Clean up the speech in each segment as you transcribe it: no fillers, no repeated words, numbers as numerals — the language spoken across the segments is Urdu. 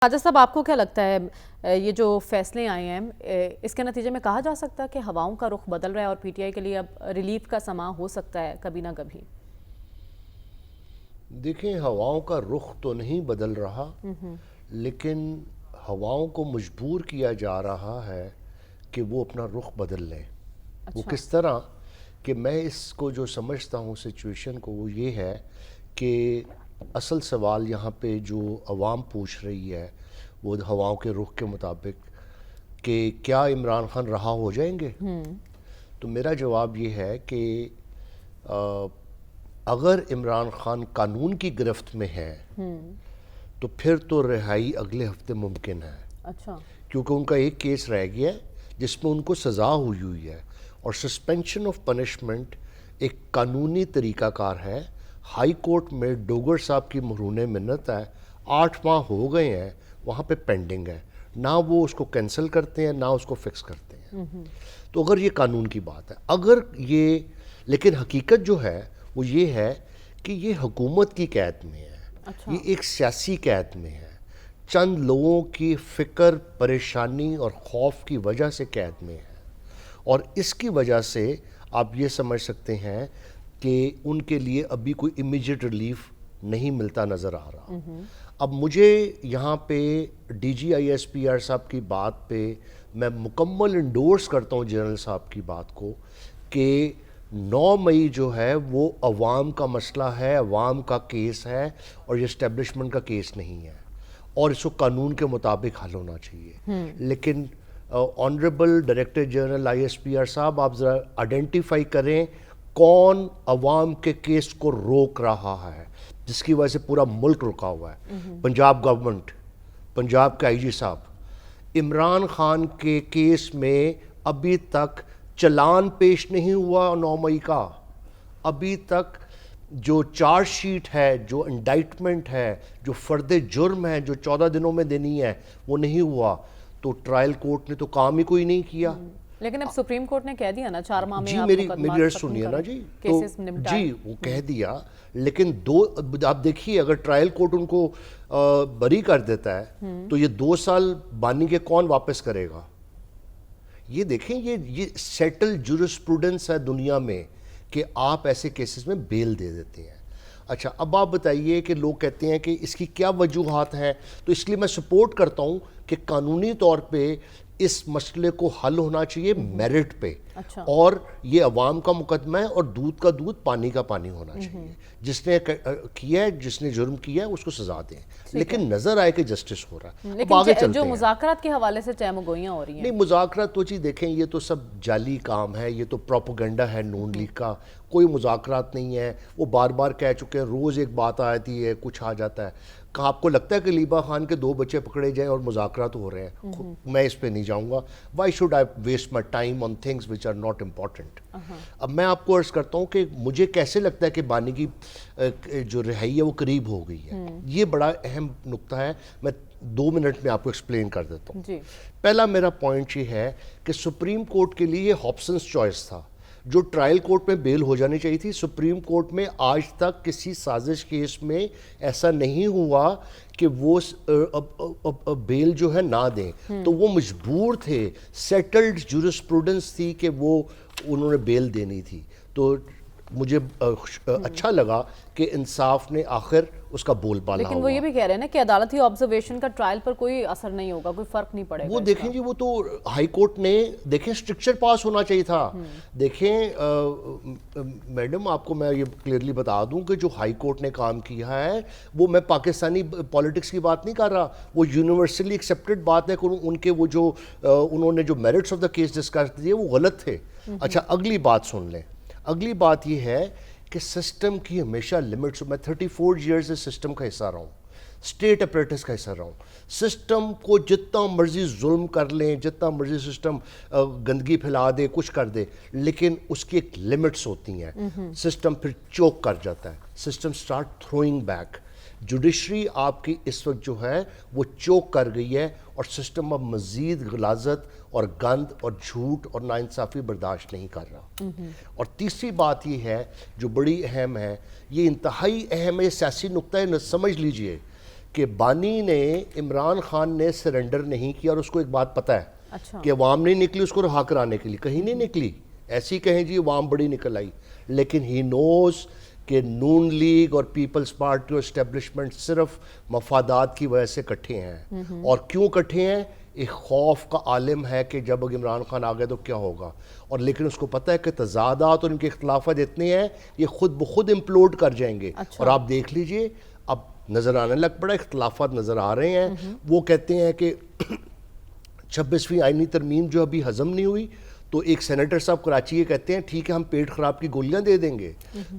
خواجہ صاحب، آپ کو کیا لگتا ہے یہ جو فیصلے آئے ہیں اس کے نتیجے میں کہا جا سکتا ہے کہ ہواؤں کا رخ بدل رہا ہے اور پی ٹی آئی کے لیے اب ریلیف کا سماں ہو سکتا ہے کبھی نہ کبھی؟ دیکھیں، ہواؤں کا رخ تو نہیں بدل رہا، لیکن ہواؤں کو مجبور کیا جا رہا ہے کہ وہ اپنا رخ بدل لیں۔ وہ اچھا۔ کس طرح کہ میں اس کو جو سمجھتا ہوں سچویشن کو، وہ یہ ہے کہ اصل سوال یہاں پہ جو عوام پوچھ رہی ہے وہ ہواؤں کے رخ کے مطابق کہ کیا عمران خان رہا ہو جائیں گے؟ تو میرا جواب یہ ہے کہ اگر عمران خان قانون کی گرفت میں ہے تو پھر تو رہائی اگلے ہفتے ممکن ہے، اچھا۔ کیونکہ ان کا ایک کیس رہ گیا ہے جس میں ان کو سزا ہوئی ہے، اور سسپینشن آف پنشمنٹ ایک قانونی طریقہ کار ہے۔ ہائی کورٹ میں ڈوگر صاحب کی مرہون منت ہے، 8 ماہ ہو گئے ہیں، وہاں پہ پینڈنگ ہے، نہ وہ اس کو کینسل کرتے ہیں نہ اس کو فکس کرتے ہیں۔ تو اگر یہ قانون کی بات ہے، اگر یہ، لیکن حقیقت جو ہے وہ یہ ہے کہ یہ حکومت کی قید میں ہے، یہ ایک سیاسی قید میں ہے، چند لوگوں کی فکر، پریشانی اور خوف کی وجہ سے قید میں ہے، اور اس کی وجہ سے آپ یہ سمجھ سکتے ہیں کہ ان کے لیے ابھی کوئی امیجیٹ ریلیف نہیں ملتا نظر آ رہا۔ اب مجھے یہاں پہ D G I S P R صاحب کی بات پہ میں مکمل انڈورس کرتا ہوں جنرل صاحب کی بات کو کہ 9 مئی جو ہے وہ عوام کا مسئلہ ہے، عوام کا کیس ہے، اور یہ اسٹیبلشمنٹ کا کیس نہیں ہے، اور اس کو قانون کے مطابق حل ہونا چاہیے۔ لیکن honourable director general I S P R صاحب، آپ ذرا آئیڈینٹیفائی کریں کون عوام کے کیس کو روک رہا ہے جس کی وجہ سے پورا ملک رکا ہوا ہے۔ پنجاب گورنمنٹ، پنجاب کے آئی جی صاحب، عمران خان کے کیس میں ابھی تک چلان پیش نہیں ہوا 9 مئی کا، ابھی تک جو چارج شیٹ ہے، جو انڈائٹمنٹ ہے، جو فرد جرم ہے جو 14 دنوں میں دینی ہے، وہ نہیں ہوا، تو ٹرائل کورٹ نے تو کام ہی کوئی نہیں کیا۔ لیکن اب سپریم کورٹ نے کہہ دیا نا 4 ماہ میں جی آپ میری مقدمات عرض سنیے نا جی، تو کیسز نمٹائیں۔ جی وہ کہہ دیا، لیکن آپ دیکھیے اگر ٹرائل کورٹ ان کو بری کر دیتا ہے تو یہ 2 سال بانی کے کون واپس کرے گا؟ یہ دیکھیں، یہ سیٹل جورسپروڈنس ہے دنیا میں کہ آپ ایسے کیسز میں بیل دے دیتے ہیں۔ اچھا، اب آپ بتائیے کہ لوگ کہتے ہیں کہ اس کی کیا وجوہات ہیں، تو اس لیے میں سپورٹ کرتا ہوں کہ قانونی طور پہ اس مسئلے کو حل ہونا چاہیے میرٹ پہ، اور یہ عوام کا مقدمہ ہے، اور دودھ کا دودھ پانی کا پانی ہونا چاہیے۔ جس نے کیا ہے، جس نے جرم کیا ہے، اس کو سزا دیں، لیکن نظر آئے کہ جسٹس ہو رہا ہے۔ اب آگے چلتے جو ہیں۔ مذاکرات کے حوالے سے چہم گوئیاں ہو رہی ہیں، نہیں، مذاکرات تو جی دیکھیں یہ تو سب جعلی کام ہے، یہ تو پروپیگنڈا ہے نون لیگ کا، کوئی مذاکرات نہیں ہے۔ وہ بار بار کہہ چکے ہیں، روز ایک بات آتی ہے، کچھ آ جاتا ہے۔ آپ کو لگتا ہے کہ لیبا خان کے 2 بچے پکڑے جائیں اور مذاکرات ہو رہے ہیں؟ میں اس پہ نہیں جاؤں گا۔ Why should I waste my time on things which are not important? اب میں آپ کو عرض کرتا ہوں کہ مجھے کیسے لگتا ہے کہ بانی کی جو رہائی ہے وہ قریب ہو گئی ہے۔ یہ بڑا اہم نقطہ ہے، میں 2 منٹ میں آپ کو ایکسپلین کر دیتا ہوں۔ پہلا میرا پوائنٹ یہ ہے کہ سپریم کورٹ کے لیے یہ ہاپسنس چوائس تھا، جو ٹرائل کورٹ میں بیل ہو جانی چاہیے تھی۔ سپریم کورٹ میں آج تک کسی سازش کیس میں ایسا نہیں ہوا کہ وہ بیل جو ہے نہ دیں، تو وہ مجبور تھے، سیٹلڈ جورسپروڈنس تھی کہ وہ انہوں نے بیل دینی تھی۔ تو مجھے اچھا لگا کہ انصاف نے آخر اس کا بول بالا ہوا۔ لیکن وہ یہ بھی کہہ رہے ہیں نا کہ عدالتی آبزرویشن کا ٹرائل پر کوئی اثر نہیں ہوگا، کوئی فرق نہیں پڑے گا۔ وہ دیکھیں جی، وہ تو ہائی کورٹ نے دیکھیں اسٹرکچر پاس ہونا چاہیے تھا۔ دیکھیں میڈم، آپ کو میں یہ کلیئرلی بتا دوں کہ جو ہائی کورٹ نے کام کیا ہے، وہ میں پاکستانی پالیٹکس کی بات نہیں کر رہا، وہ یونیورسلی ایکسیپٹڈ بات ہے کہ ان کے وہ جو انہوں نے جو merits of the case discuss کیے وہ غلط تھے۔ اچھا، اگلی بات سن لیں۔ اگلی بات یہ ہے کہ سسٹم کی ہمیشہ لمٹس، میں 34 ایئرز اس سسٹم کا حصہ رہا ہوں، اسٹیٹ اپریٹس کا حصہ رہا ہوں۔ سسٹم کو جتنا مرضی ظلم کر لیں، جتنا مرضی سسٹم گندگی پھیلا دے، کچھ کر دے، لیکن اس کی ایک لمٹس ہوتی ہیں۔ سسٹم پھر چوک کر جاتا ہے، system start throwing back. Judiciary آپ کی اس وقت جو ہے وہ چوک کر گئی ہے، اور سسٹم اب مزید غلاظت اور گند اور جھوٹ اور ناانصافی برداشت نہیں کر رہا۔ اور تیسری بات یہ ہے جو بڑی اہم ہے، یہ انتہائی اہم ہے، سیاسی نقطہ ہے، سمجھ لیجئے کہ بانی نے عمران خان نے سرنڈر نہیں کیا، اور اس کو ایک بات پتہ ہے اچھا کہ عوام نہیں نکلی اس کو رہا کرانے کے لیے، کہیں نہیں نکلی، ایسی کہیں جی عوام بڑی نکل آئی، لیکن ہی نوز کہ نون لیگ اور پیپلز پارٹی اور اسٹیبلشمنٹ صرف مفادات کی وجہ سے کٹھے ہیں، اور کیوں کٹھے ہیں؟ ایک خوف کا عالم ہے کہ جب عمران خان آ گئے تو کیا ہوگا، اور لیکن اس کو پتہ ہے کہ تضادات اور ان کے اختلافات اتنے ہیں یہ خود بخود امپلوڈ کر جائیں گے، اور آپ دیکھ لیجئے اب نظر آنے لگ پڑا، اختلافات نظر آ رہے ہیں، وہ کہتے ہیں کہ 26ویں آئینی ترمیم جو ابھی ہضم نہیں ہوئی، تو ایک سینیٹر صاحب کراچی یہ کہتے ہیں ٹھیک ہے ہم پیٹ خراب کی گولیاں دے دیں گے،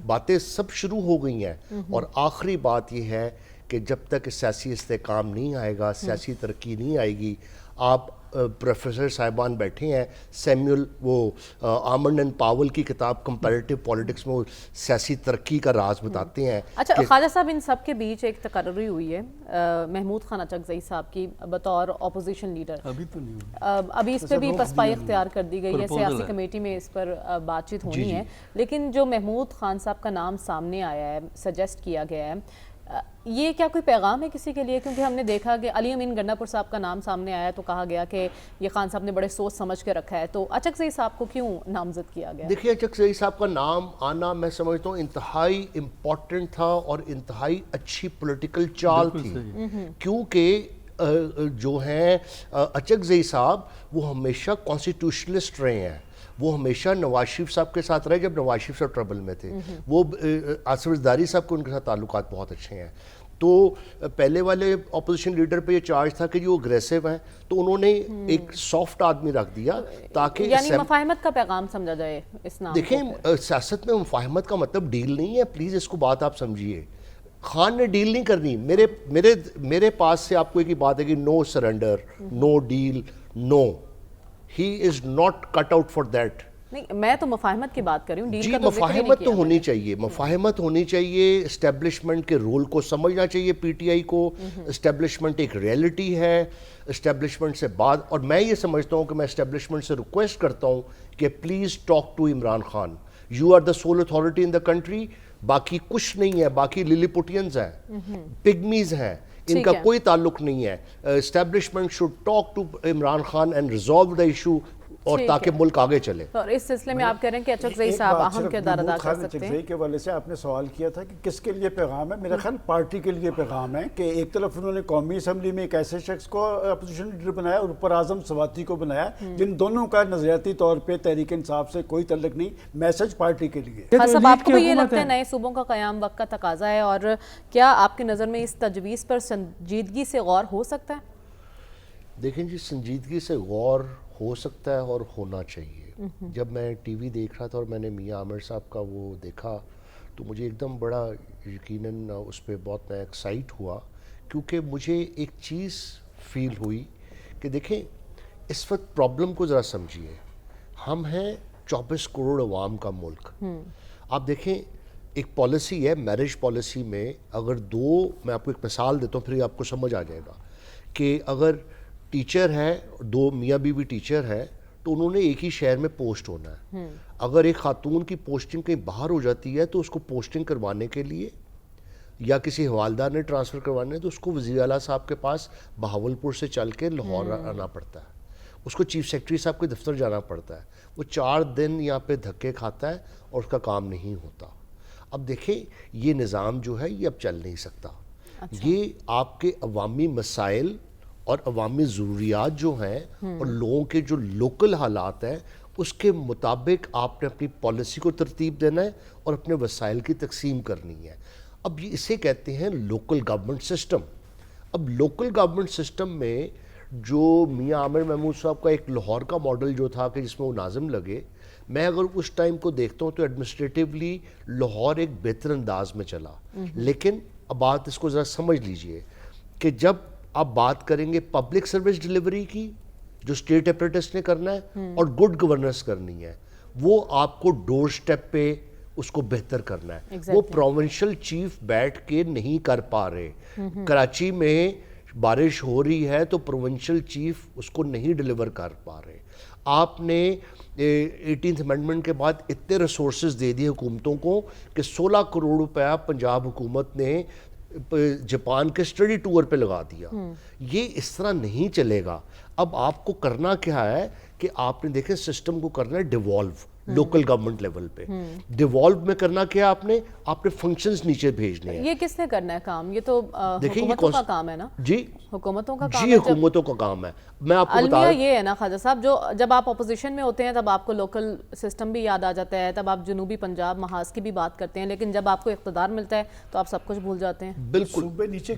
باتیں سب شروع ہو گئی ہیں، اور آخری بات یہ ہے کہ جب تک سیاسی استحکام نہیں آئے گا، سیاسی ترقی نہیں آئے گی، آپ پروفیسر صاحبان بیٹھے ہیں، سیمیول وہ آمنڈ اینڈ پاول کی کتاب کمپیریٹیو پولیٹکس میں وہ سیاسی ترقی کا راز بتاتے ہیں۔ اچھا خواجہ صاحب، ان سب کے بیچ ایک تقرری ہوئی ہے محمود خان اچکزئی صاحب کی بطور اپوزیشن لیڈر، ابھی تو نہیں ہوئی، ابھی اس پہ بھی پسپائی اختیار کر دی گئی ہے، سیاسی کمیٹی میں اس پر بات چیت ہونی ہے، لیکن جو محمود خان صاحب کا نام سامنے آیا ہے، سجیسٹ کیا گیا ہے، یہ کیا کوئی پیغام ہے کسی کے لیے؟ کیونکہ ہم نے دیکھا کہ علی امین گنڈا پور صاحب کا نام سامنے آیا تو کہا گیا کہ یہ خان صاحب نے بڑے سوچ سمجھ کے رکھا ہے، تو اچکزئی صاحب کو کیوں نامزد کیا گیا؟ دیکھیے اچکزئی صاحب کا نام آنا میں سمجھتا ہوں انتہائی امپورٹنٹ تھا اور انتہائی اچھی پولیٹیکل چال تھی، کیونکہ جو ہیں اچکزئی صاحب وہ ہمیشہ کانسٹیٹیوشنلسٹ رہے ہیں، وہ ہمیشہ نواز شریف صاحب کے ساتھ رہے جب نواز شریف صاحب ٹربل میں تھے، وہ آصف زرداری صاحب کو ان کے ساتھ تعلقات بہت اچھے ہیں، تو پہلے والے اپوزیشن لیڈر پہ یہ چارج تھا کہ جو اگریسو ہیں، تو انہوں نے ایک سافٹ آدمی رکھ دیا تاکہ یعنی مفاہمت کا پیغام سمجھا جائے اس نام کو۔ دیکھیں سیاست میں مفاہمت کا مطلب ڈیل نہیں ہے، پلیز اس کو بات آپ سمجھیے، خان نے ڈیل نہیں کرنی، میرے پاس سے آپ کو ایک ہی بات ہے کہ no surrender, no deal, no, he is not cut out for that. نہیں، میں تو مفاہمت کی بات کر رہی ہوں، ڈیل جی کا تو ذکر ہی نہیں مفاہمت کیا تو ہونی چاہیے، مفاہمت ہونی چاہیے، اسٹیبلشمنٹ کے رول کو سمجھنا چاہیے پی ٹی آئی کو، اسٹیبلشمنٹ ایک ریئلٹی ہے، اسٹیبلشمنٹ سے بعد، اور میں یہ سمجھتا ہوں کہ میں اسٹیبلشمنٹ سے ریکویسٹ کرتا ہوں کہ please talk to Imran Khan, you are the civil authority in the country, باقی کچھ نہیں ہے، باقی للی پوٹینز ہیں، پگمیز ہیں، ان کا کوئی تعلق نہیں ہے، establishment should talk to Imran Khan and resolve the issue, اور تاکہ ملک آگے چلے۔ اور اس سلسلے میں آپ کہہ رہے ہیں کہ اچکزئی صاحب اہم کردار ادا کر سکتے ہیں۔ اچکزئی کے والے سے آپ نے سوال کیا تھا کہ کس کے لیے پیغام ہے، میرا خیال پارٹی کے لیے پیغام ہے کہ ایک طرف انہوں نے قومی اسمبلی میں ایک ایسے شخص کو اپوزیشن لیڈر بنایا اور اوپر اعظم سواتی کو بنایا جن دونوں کا نظریاتی طور پہ تحریک انصاف سے کوئی تعلق نہیں، میسج پارٹی کے لیے۔ حسب آپ کو یہ لگتا ہے نئے صوبوں کا قیام وقت کا تقاضا ہے، اور کیا آپ کی نظر میں اس تجویز پر سنجیدگی سے غور ہو سکتا ہے؟ دیکھیں جی سنجیدگی سے غور ہو سکتا ہے اور ہونا چاہیے۔ جب میں ٹی وی دیکھ رہا تھا اور میں نے میاں عامر صاحب کا وہ دیکھا تو مجھے ایک دم بڑا یقیناً اس پہ بہت میں ایکسائٹ ہوا، کیونکہ مجھے ایک چیز فیل ہوئی کہ دیکھیں اس وقت پرابلم کو ذرا سمجھیے، ہم ہیں 24 کروڑ عوام کا ملک، آپ دیکھیں ایک پالیسی ہے میرج پالیسی میں، اگر میں آپ کو ایک مثال دیتا ہوں پھر آپ کو سمجھ آ جائے گا کہ اگر ٹیچر ہے، دو میاں بیوی ٹیچر ہے تو انہوں نے ایک ہی شہر میں پوسٹ ہونا ہے، اگر ایک خاتون کی پوسٹنگ کہیں باہر ہو جاتی ہے تو اس کو پوسٹنگ کروانے کے لیے یا کسی حوالدار نے ٹرانسفر کروانے تو اس کو وزیر اعلیٰ صاحب کے پاس بہاولپور سے چل کے لاہور آنا پڑتا ہے، اس کو چیف سیکرٹری صاحب کے دفتر جانا پڑتا ہے، وہ 4 دن یہاں پہ دھکے کھاتا ہے اور اس کا کام نہیں ہوتا۔ اب دیکھیں یہ نظام جو ہے یہ اب چل نہیں سکتا، یہ آپ کے عوامی مسائل اور عوامی ضروریات جو ہیں اور لوگوں کے جو لوکل حالات ہیں اس کے مطابق آپ نے اپنی پالیسی کو ترتیب دینا ہے اور اپنے وسائل کی تقسیم کرنی ہے۔ اب یہ اسے کہتے ہیں لوکل گورنمنٹ سسٹم۔ اب لوکل گورنمنٹ سسٹم میں جو میاں عامر محمود صاحب کا ایک لاہور کا ماڈل جو تھا کہ جس میں وہ ناظم لگے، میں اگر اس ٹائم کو دیکھتا ہوں تو ایڈمنسٹریٹیولی لاہور ایک بہتر انداز میں چلا، لیکن اب بات اس کو ذرا سمجھ لیجئے کہ جب آپ بات کریں گے پبلک سروس ڈیلیوری کی جو اسٹیٹ اپریٹس نے کرنا ہے اور گڈ گورننس کرنی ہے، وہ آپ کو ڈور سٹیپ پہ اس کو بہتر کرنا ہے، وہ پروونشل چیف بیٹھ کے نہیں کر پا رہے۔ کراچی میں بارش ہو رہی ہے تو پروونشل چیف اس کو نہیں ڈیلیور کر پا رہے۔ آپ نے 18th امینڈمنٹ کے بعد اتنے ریسورسز دے دیے حکومتوں کو کہ 16 کروڑ روپیہ پنجاب حکومت نے جاپان کے اسٹڈی ٹور پہ لگا دیا. یہ اس طرح نہیں چلے گا. اب آپ کو کرنا کیا ہے کہ آپ نے دیکھیں سسٹم کو کرنا ہے ڈیوالو لوکل گورنمنٹ لیول پہ. ڈیوالو میں کرنا کیا آپ نے فنکشنز نیچے بھیجنے ہیں. یہ کس نے کرنا ہے کام؟ یہ تو دیکھیں حکومتوں کا کام ہے نا. جی حکومتوں کا کام جی ہے. حکومتوں کا کام ہے. میں آپ کو بتا المیہ یہ ہے نا خواجہ صاحب، جو جب آپ اپوزیشن میں ہوتے ہیں تب آپ کو لوکل سسٹم بھی یاد آ جاتا ہے، تب آپ جنوبی پنجاب محاذ کی بھی بات کرتے ہیں، لیکن جب آپ کو اقتدار ملتا ہے تو آپ سب کچھ بھول جاتے ہیں. بالکل.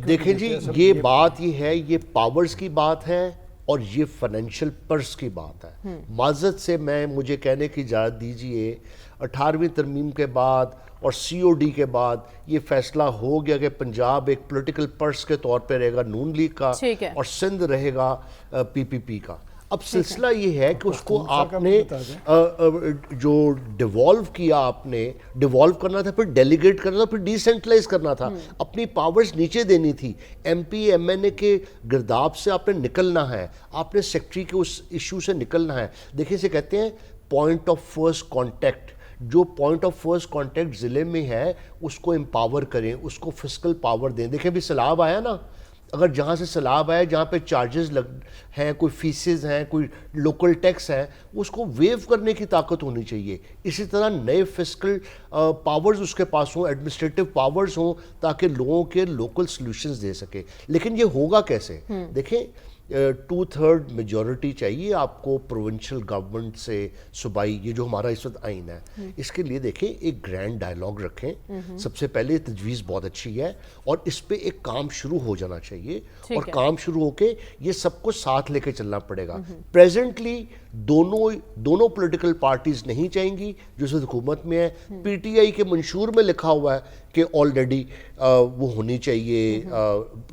دیکھیں جی یہ بات یہ ہے، یہ پاورز کی بات ہے اور یہ فائنینشیل پرس کی بات ہے. معذرت سے مجھے کہنے کی اجازت دیجئے 18ویں ترمیم کے بعد اور سی او ڈی کے بعد یہ فیصلہ ہو گیا کہ پنجاب ایک پولیٹیکل پرس کے طور پہ رہے گا نون لیگ کا اور سندھ رہے گا پی پی پی کا. اب سلسلہ یہ ہے کہ اس کو آپ نے جو ڈیوالو کیا، آپ نے ڈیوالو کرنا تھا، پھر ڈیلیگیٹ کرنا تھا، پھر ڈی سینٹرلائز کرنا تھا، اپنی پاورز نیچے دینی تھی. ایم پی ایم این اے کے گرداب سے آپ نے نکلنا ہے، آپ نے سیکٹری کے اس ایشو سے نکلنا ہے. دیکھیں اسے کہتے ہیں پوائنٹ آف فرسٹ کانٹیکٹ. جو پوائنٹ آف فرسٹ کانٹیکٹ ضلع میں ہے اس کو امپاور کریں، اس کو فسکل پاور دیں. دیکھیں بھی سیلاب آیا نا، اگر جہاں سے سیلاب آئے، جہاں پہ چارجز ہیں، کوئی فیسز ہیں، کوئی لوکل ٹیکس ہے، اس کو ویو کرنے کی طاقت ہونی چاہیے. اسی طرح نئے فسکل پاورز اس کے پاس ہوں، ایڈمنسٹریٹو پاورز ہوں، تاکہ لوگوں کے لوکل سلوشنز دے سکے. لیکن یہ ہوگا کیسے؟ دیکھیں 2/3 میجورٹی چاہیے آپ کو پروونشل گورنمنٹ سے صوبائی، یہ جو ہمارا اس وقت آئین ہے. اس کے لیے دیکھیں ایک گرینڈ ڈائیلاگ رکھیں. سب سے پہلے تجویز بہت اچھی ہے اور اس پہ ایک کام شروع ہو جانا چاہیے، اور کام شروع ہو کے یہ سب کو ساتھ لے کے چلنا پڑے گا. پریزنٹلی دونوں پولیٹیکل پارٹیز نہیں چاہیں گی جو اس حکومت میں ہے. پی ٹی آئی کے منشور میں لکھا ہوا ہے کہ آلریڈی وہ ہونی چاہیے،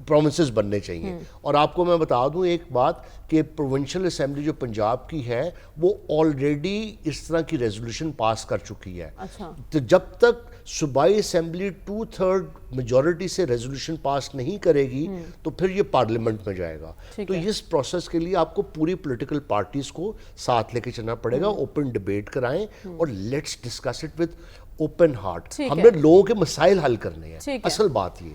پروونسز بننے چاہیے. اور آپ کو میں بتا دوں ایک بات کہ پروونشل اسمبلی جو پنجاب کی ہے وہ آلریڈی اس طرح کی ریزولوشن پاس کر چکی ہے. تو جب تک صوبائی اسمبلی 2/3 میجورٹی سے ریزولوشن پاس نہیں کرے گی تو پھر یہ پارلیمنٹ میں جائے گا. تو اس پروسیس کے لیے آپ کو پوری پولیٹیکل پارٹیز کو ساتھ لے کے چلنا پڑے گا. اوپن ڈیبیٹ کرائیں اور let's discuss it with open heart. ہم نے لوگوں کے مسائل حل کرنے ہیں، اصل بات یہ ہے.